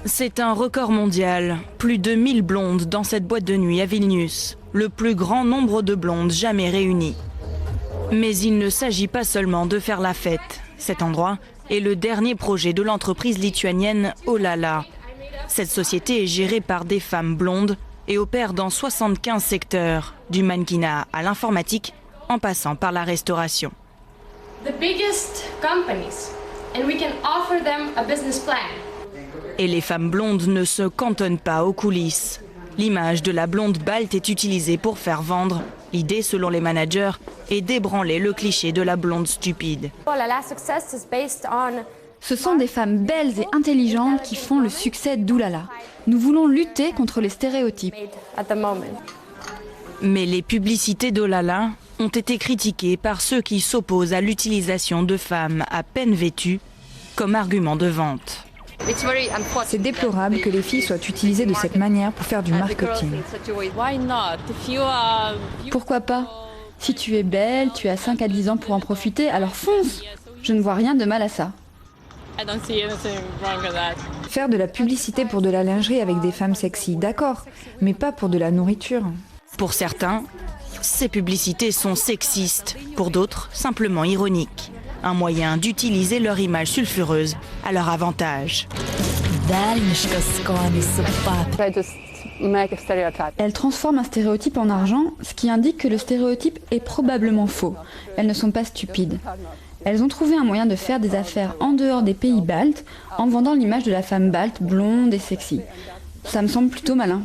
C'est un record mondial. Plus de 1000 blondes dans cette boîte de nuit à Vilnius. Le plus grand nombre de blondes jamais réunies. Mais il ne s'agit pas seulement de faire la fête. Cet endroit est le dernier projet de l'entreprise lituanienne Olala. Cette société est gérée par des femmes blondes et opère dans 75 secteurs, du mannequinat à l'informatique, en passant par la restauration. The biggest companies, and we can offer them a business plan. Et les femmes blondes ne se cantonnent pas aux coulisses. L'image de la blonde balte est utilisée pour faire vendre. L'idée, selon les managers, est d'ébranler le cliché de la blonde stupide. Ce sont des femmes belles et intelligentes qui font le succès d'Oulala. Nous voulons lutter contre les stéréotypes. Mais les publicités d'Olala ont été critiquées par ceux qui s'opposent à l'utilisation de femmes à peine vêtues comme argument de vente. C'est déplorable que les filles soient utilisées de cette manière pour faire du marketing. Pourquoi pas? Si tu es belle, tu as 5 à 10 ans pour en profiter, alors fonce! Je ne vois rien de mal à ça. Faire de la publicité pour de la lingerie avec des femmes sexy, d'accord, mais pas pour de la nourriture. Pour certains, ces publicités sont sexistes, pour d'autres, simplement ironiques. Un moyen d'utiliser leur image sulfureuse à leur avantage. Elles transforment un stéréotype en argent, ce qui indique que le stéréotype est probablement faux. Elles ne sont pas stupides. Elles ont trouvé un moyen de faire des affaires en dehors des pays baltes en vendant l'image de la femme balte, blonde et sexy. Ça me semble plutôt malin.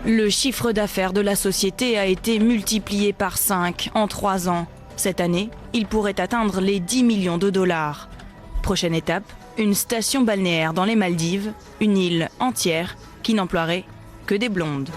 Le chiffre d'affaires de la société a été multiplié par 5 en 3 ans. Cette année, il pourrait atteindre les 10 millions de dollars. Prochaine étape, une station balnéaire dans les Maldives, une île entière qui n'emploierait que des blondes.